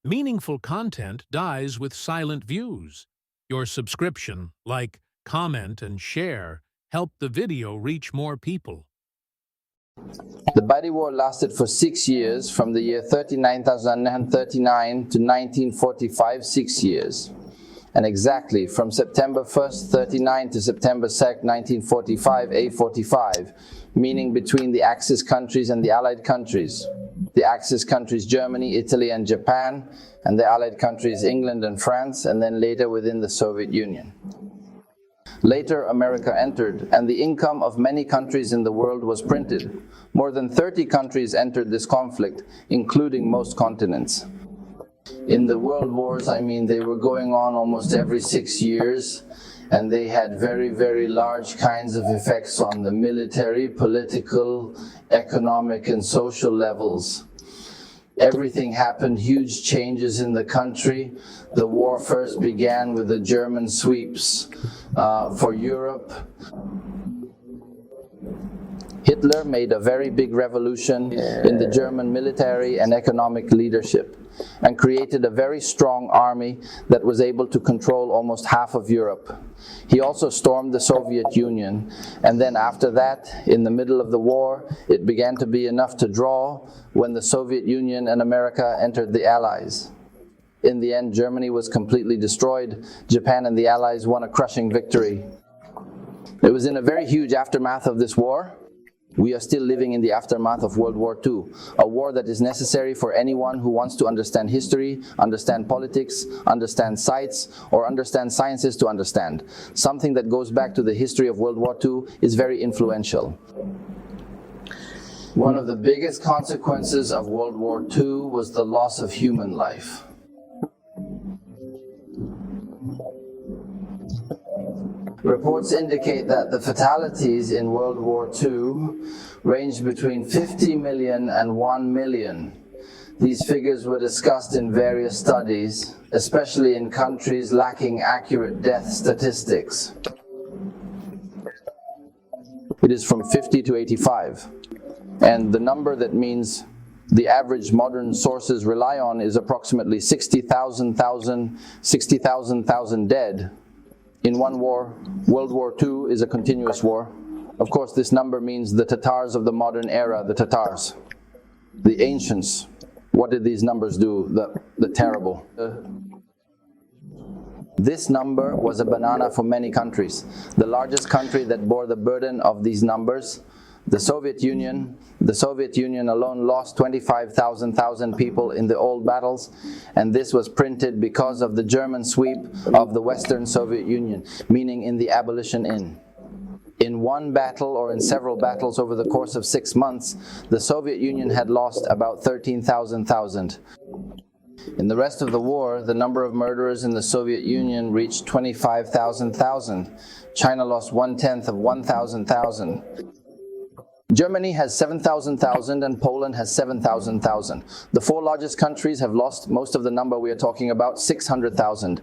Meaningful content dies with silent views. Your subscription, like, comment, and share help the video reach more people. The Body War lasted for 6 years, from the year 39,939 to 1945, 6 years. And exactly from September 1st, 39 to September 2nd, 1945, A45, meaning between the Axis countries and the Allied countries. The Axis countries Germany, Italy and Japan, and the Allied countries England and France, and then later within the Soviet Union. Later, America entered, and the income of many countries in the world was printed. More than 30 countries entered this conflict, including most continents. In the world wars, they were going on almost every 6 years, and they had very, very large kinds of effects on the military, political, economic, and social levels. Everything happened, huge changes in the country. The war first began with the German sweeps for Europe. Hitler made a very big revolution in the German military and economic leadership, and created a very strong army that was able to control almost half of Europe. He also stormed the Soviet Union, and then after that, in the middle of the war, it began to be enough to draw when the Soviet Union and America entered the Allies. In the end, Germany was completely destroyed. Japan and the Allies won a crushing victory. It was in a very huge aftermath of this war. We are still living in the aftermath of World War II, a war that is necessary for anyone who wants to understand history, understand politics, understand sites, or understand sciences to understand. Something that goes back to the history of World War II is very influential. One of the biggest consequences of World War II was the loss of human life. Reports indicate that the fatalities in World War II ranged between 50 million and 1 million. These figures were discussed in various studies, especially in countries lacking accurate death statistics. It is from 50 to 85, and the number that means the average modern sources rely on is approximately 60,000 dead. In one war, World War II is a continuous war. Of course, this number means the Tatars of the modern era, the Tatars. The ancients, what did these numbers do? The terrible. This number was a banana for many countries. The largest country that bore the burden of these numbers, the Soviet Union alone lost 25,000 people in the old battles, and this was printed because of the German sweep of the Western Soviet Union, meaning in the abolition in one battle or in several battles over the course of 6 months, the Soviet Union had lost about 13,000. In the rest of the war, the number of murderers in the Soviet Union reached 25,000. China lost 1/10 of 1,000. Germany has 7,000 and Poland has 7,000. The four largest countries have lost most of the number we are talking about, 600,000.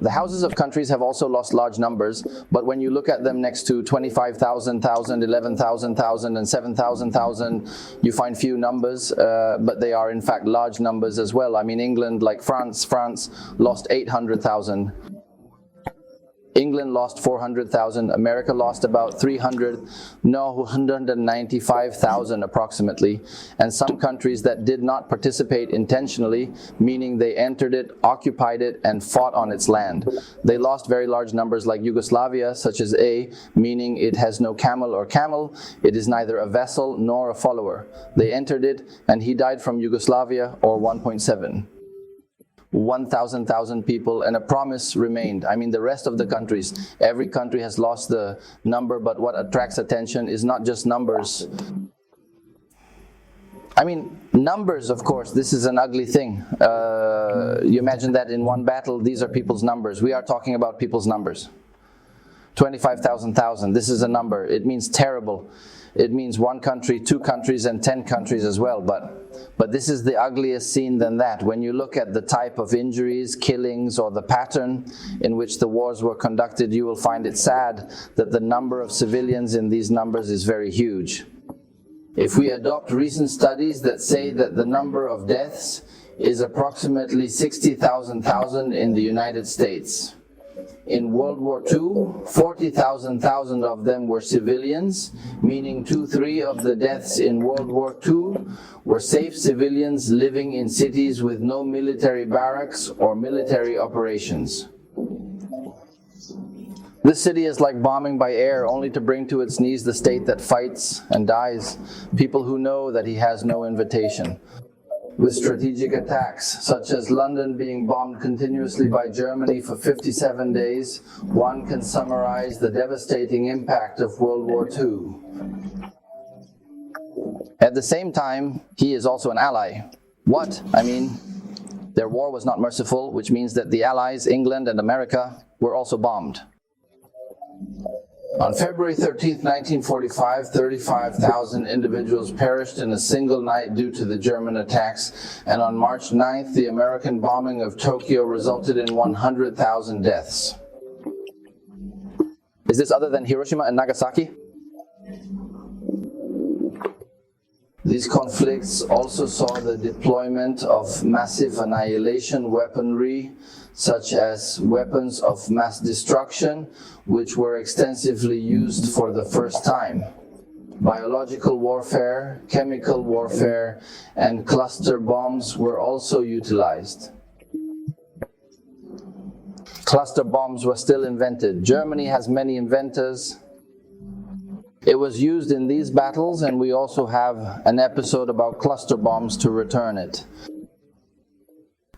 The houses of countries have also lost large numbers, but when you look at them next to 25,000, 11,000, and 7,000, you find few numbers, but they are in fact large numbers as well. England, like France lost 800,000. England lost 400,000, America lost about 195,000 approximately, and some countries that did not participate intentionally, meaning they entered it, occupied it, and fought on its land. They lost very large numbers, like Yugoslavia, such as A, meaning it has no camel or camel, it is neither a vessel nor a follower. They entered it, and he died from Yugoslavia, or 1.7. 1,000 people, and a promise remained. The rest of the countries, every country has lost the number, but what attracts attention is not just numbers. Numbers, of course, this is an ugly thing. You imagine that in one battle, these are people's numbers. We are talking about people's numbers. 25,000, this is a number. It means terrible. It means one country, two countries, and 10 countries as well. But this is the ugliest scene than that. When you look at the type of injuries, killings, or the pattern in which the wars were conducted, you will find it sad that the number of civilians in these numbers is very huge. If we adopt recent studies that say that the number of deaths is approximately 60,000 in the United States. In World War II, 40,000 of them were civilians, meaning 2/3 of the deaths in World War II were safe civilians living in cities with no military barracks or military operations. This city is like bombing by air, only to bring to its knees the state that fights and dies, people who know that he has no invitation. With strategic attacks, such as London being bombed continuously by Germany for 57 days, one can summarize the devastating impact of World War II. At the same time, he is also an ally. What? I mean, their war was not merciful, which means that the Allies, England and America, were also bombed. On February 13, 1945, 35,000 individuals perished in a single night due to the German attacks, and on March 9th, the American bombing of Tokyo resulted in 100,000 deaths. Is this other than Hiroshima and Nagasaki? These conflicts also saw the deployment of massive annihilation weaponry, such as weapons of mass destruction, which were extensively used for the first time. Biological warfare, chemical warfare, and cluster bombs were also utilized. Cluster bombs were still invented. Germany has many inventors. It was used in these battles, and we also have an episode about cluster bombs to return it.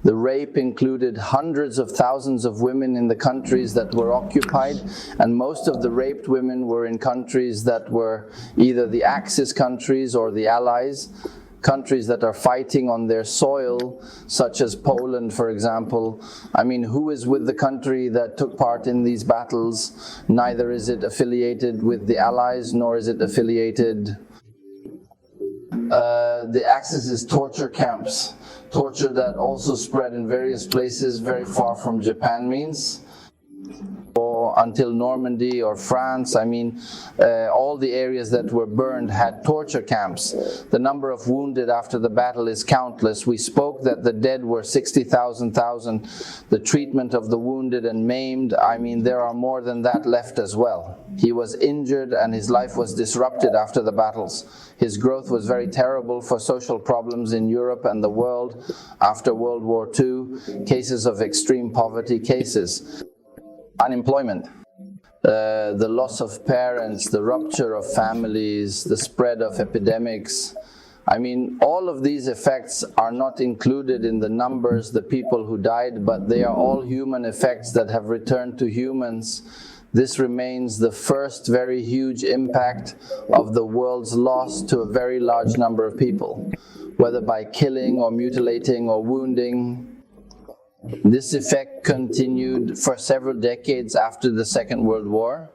The rape included hundreds of thousands of women in the countries that were occupied, and most of the raped women were in countries that were either the Axis countries or the Allies, countries that are fighting on their soil, such as Poland, for example. I mean, who is with the country that took part in these battles? Neither is it affiliated with the Allies, nor is it affiliated. The Axis is torture camps. Torture that also spread in various places very far from Japan means. Or until Normandy or France, I mean, all the areas that were burned had torture camps. The number of wounded after the battle is countless. We spoke that the dead were 60,000. The treatment of the wounded and maimed, I mean, there are more than that left as well. He was injured and his life was disrupted after the battles. His growth was very terrible for social problems in Europe and the world after World War II, cases of extreme poverty, cases. Unemployment, the loss of parents, the rupture of families, the spread of epidemics. I mean, all of these effects are not included in the numbers, the people who died, but they are all human effects that have returned to humans. This remains the first very huge impact of the world's loss to a very large number of people, whether by killing or mutilating or wounding. This effect continued for several decades after the Second World War.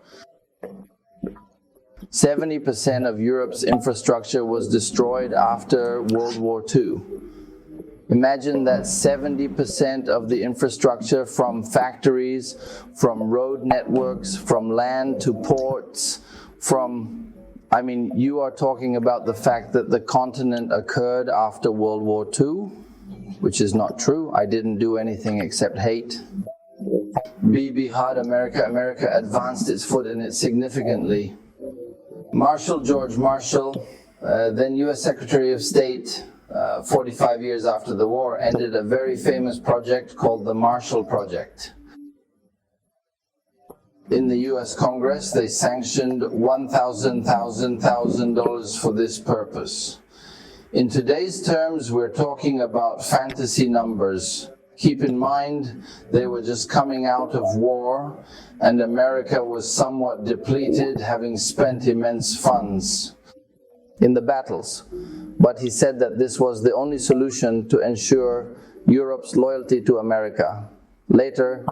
70% of Europe's infrastructure was destroyed after World War II. Imagine that 70% of the infrastructure, from factories, from road networks, from land to ports, I mean, you are talking about the fact that the continent occurred after World War II, which is not true. I didn't do anything except hate. BB Hud, America advanced its foot in it significantly. George Marshall, then US Secretary of State, 45 years after the war, ended a very famous project called the Marshall Project. In the US Congress, they sanctioned $1,000 for this purpose. In today's terms, we're talking about fantasy numbers. Keep in mind, they were just coming out of war, and America was somewhat depleted, having spent immense funds in the battles. But he said that this was the only solution to ensure Europe's loyalty to America. Later,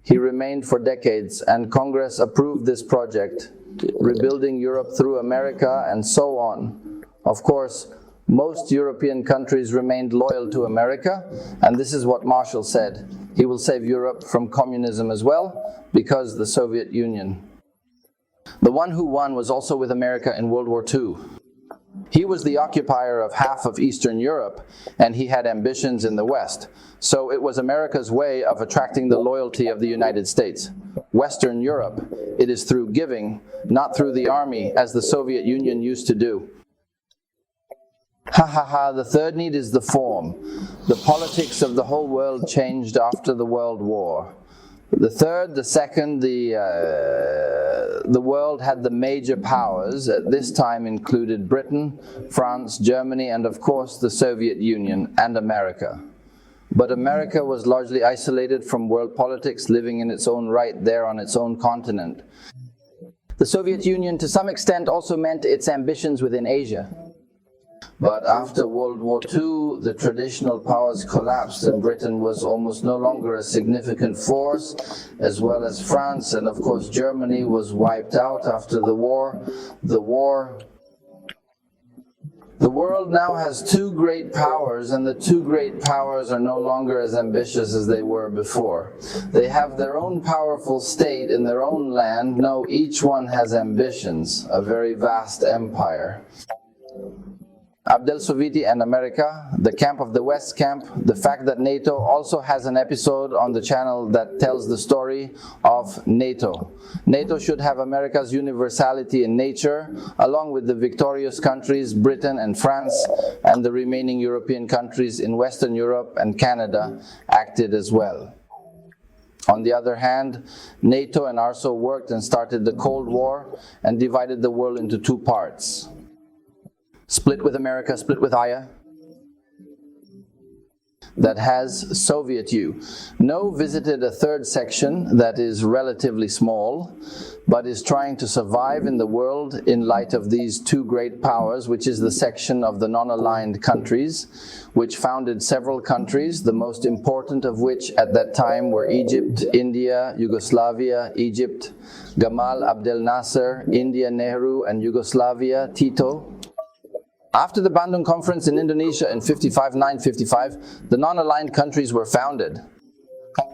he remained for decades, and Congress approved this project, rebuilding Europe through America and so on. Of course, most European countries remained loyal to America, and this is what Marshall said. He will save Europe from communism as well, because the Soviet Union. The one who won was also with America in World War II. He was the occupier of half of Eastern Europe, and he had ambitions in the West. So it was America's way of attracting the loyalty of the United States. Western Europe, it is through giving, not through the army, as the Soviet Union used to do. Ha ha ha, the third need is the form. The politics of the whole world changed after the World War. The third, the second, the world had the major powers, at this time included Britain, France, Germany, and of course the Soviet Union and America. But America was largely isolated from world politics, living in its own right there on its own continent. The Soviet Union to some extent also meant its ambitions within Asia. But after World War II, the traditional powers collapsed and Britain was almost no longer a significant force, as well as France, and of course Germany was wiped out after the war. The world now has two great powers, and the two great powers are no longer as ambitious as they were before. They have their own powerful state in their own land. No, each one has ambitions, a very vast empire. Abdel Soviti and America, the camp of the West camp, the fact that NATO also has an episode on the channel that tells the story of NATO. NATO should have America's universality in nature, along with the victorious countries, Britain and France, and the remaining European countries in Western Europe and Canada acted as well. On the other hand, NATO and ARSO worked and started the Cold War and divided the world into two parts. Split with America, split with Aya, that has Soviet U. No visited a third section that is relatively small, but is trying to survive in the world in light of these two great powers, which is the section of the non-aligned countries, which founded several countries, the most important of which at that time were Egypt, India, Yugoslavia, Egypt, Gamal Abdel Nasser, India Nehru, and Yugoslavia, Tito. After the Bandung Conference in Indonesia in 55, the non-aligned countries were founded.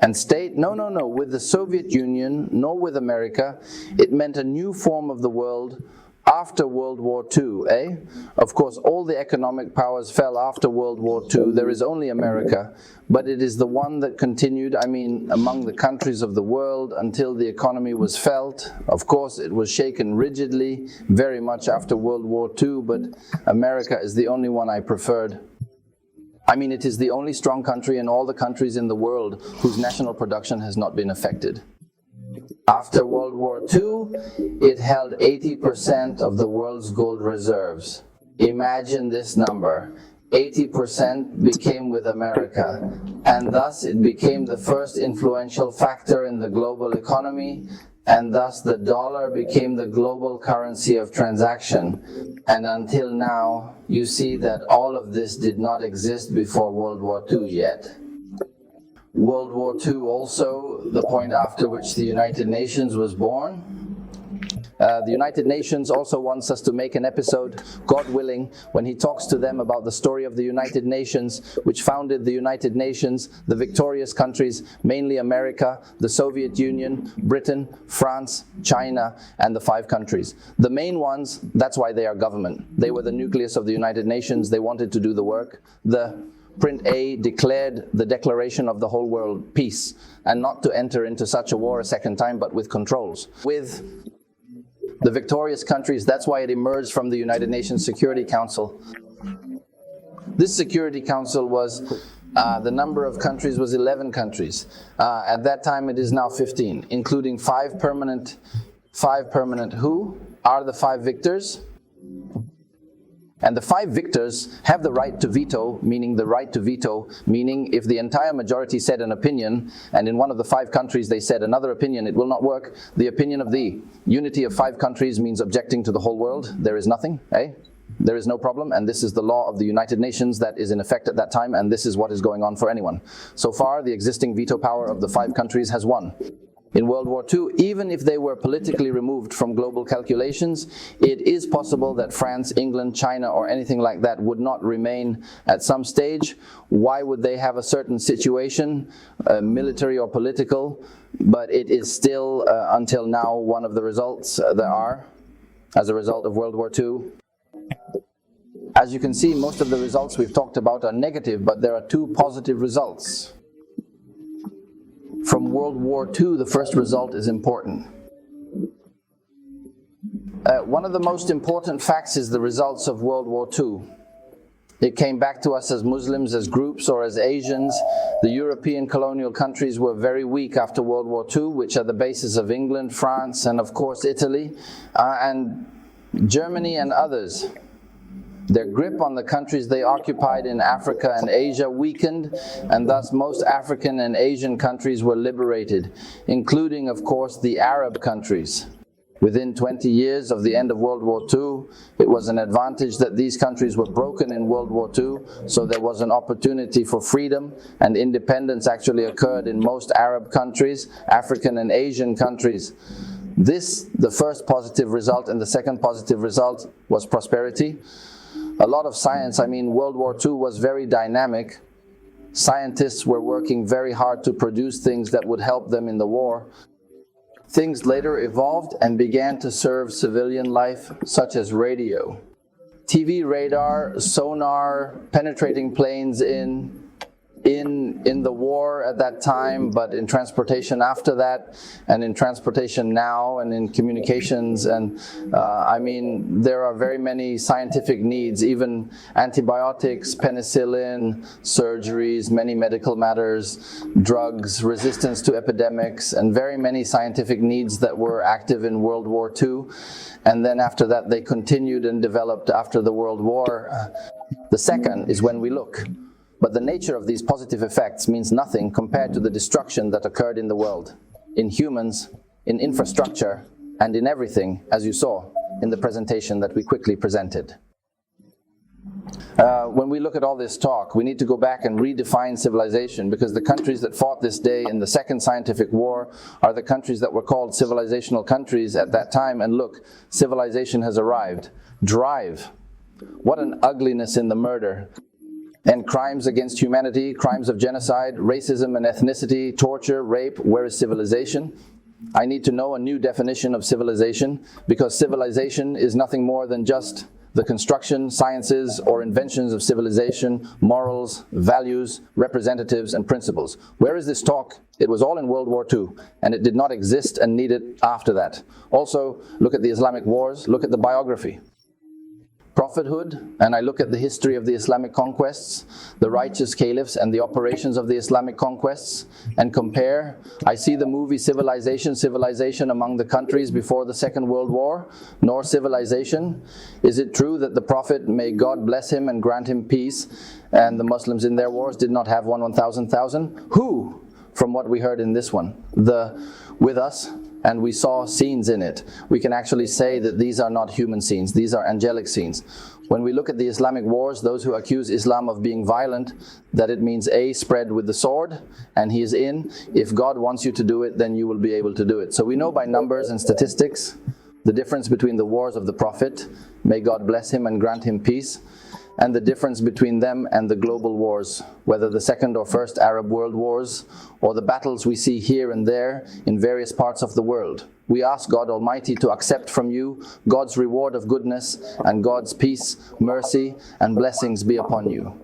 And state, no, with the Soviet Union, nor with America, it meant a new form of the world after World War II, eh? Of course, all the economic powers fell after World War II. There is only America, but it is the one that continued, among the countries of the world until the economy was felt. Of course, it was shaken rigidly, very much after World War II, but America is the only one I preferred. It is the only strong country in all the countries in the world whose national production has not been affected. After World War II, it held 80% of the world's gold reserves. Imagine this number. 80% became with America, and thus it became the first influential factor in the global economy, and thus the dollar became the global currency of transaction. And until now, you see that all of this did not exist before World War II yet. World War II also, the point after which the United Nations was born. The United Nations also wants us to make an episode, God willing, when he talks to them about the story of the United Nations, which founded the United Nations, the victorious countries, mainly America, the Soviet Union, Britain, France, China, and the 5 countries. The main ones, that's why they are government. They were the nucleus of the United Nations. They wanted to do the work. The Print A declared the declaration of the whole world peace, and not to enter into such a war a second time, but with controls. With the victorious countries, that's why it emerged from the United Nations Security Council. This Security Council was, the number of countries was 11 countries. At that time it is now 15, including 5 permanent. Who are the 5 victors? And the 5 victors have the right to veto, meaning if the entire majority said an opinion, and in one of the 5 countries they said another opinion, it will not work. The opinion of the unity of 5 countries means objecting to the whole world. There is nothing, eh? There is no problem, and this is the law of the United Nations that is in effect at that time, and this is what is going on for anyone. So far, the existing veto power of the 5 countries has won. In World War II, even if they were politically removed from global calculations, it is possible that France, England, China, or anything like that would not remain at some stage. Why would they have a certain situation, military or political? But it is still, until now, one of the results there are, as a result of World War II. As you can see, most of the results we've talked about are negative, but there are two positive results. From World War II, the first result is important. One of the most important facts is the results of World War II. It came back to us as Muslims, as groups, or as Asians. The European colonial countries were very weak after World War II, which are the basis of England, France, and of course Italy, and Germany and others. Their grip on the countries they occupied in Africa and Asia weakened, and thus most African and Asian countries were liberated, including, of course, the Arab countries. Within 20 years of the end of World War II, it was an advantage that these countries were broken in World War II, so there was an opportunity for freedom, and independence actually occurred in most Arab countries, African and Asian countries. This, the first positive result, and the second positive result was prosperity. A lot of science, World War II was very dynamic. Scientists were working very hard to produce things that would help them in the war. Things later evolved and began to serve civilian life, such as radio. TV radar, sonar, penetrating planes in the war at that time, but in transportation after that, and in transportation now, and in communications, and there are very many scientific needs, even antibiotics, penicillin, surgeries, many medical matters, drugs, resistance to epidemics, and very many scientific needs that were active in World War II. And then after that, they continued and developed after the World War. The second is when we look. But the nature of these positive effects means nothing compared to the destruction that occurred in the world, in humans, in infrastructure, and in everything, as you saw in the presentation that we quickly presented. When we look at all this talk, we need to go back and redefine civilization, because the countries that fought this day in the Second Scientific War are the countries that were called civilizational countries at that time. And look, civilization has arrived. Drive. What an ugliness in the murder. And crimes against humanity, crimes of genocide, racism and ethnicity, torture, rape. Where is civilization? I need to know a new definition of civilization, because civilization is nothing more than just the construction, sciences, or inventions of civilization, morals, values, representatives, and principles. Where is this talk? It was all in World War II, and it did not exist and need it after that. Also, look at the Islamic wars, look at the biography. Prophethood, and I look at the history of the Islamic conquests, the righteous caliphs and the operations of the Islamic conquests, and compare. I see the movie Civilization among the countries before the Second World War, nor civilization. Is it true that the Prophet, may God bless him and grant him peace, and the Muslims in their wars did not have 1,000? Who? From what we heard in this one, with us, and we saw scenes in it. We can actually say that these are not human scenes, these are angelic scenes. When we look at the Islamic wars, those who accuse Islam of being violent, that it means A, spread with the sword, and he is in. If God wants you to do it, then you will be able to do it. So we know by numbers and statistics the difference between the wars of the Prophet, may God bless him and grant him peace, and the difference between them and the global wars, whether the Second or First Arab World Wars, or the battles we see here and there in various parts of the world. We ask God Almighty to accept from you God's reward of goodness, and God's peace, mercy, and blessings be upon you.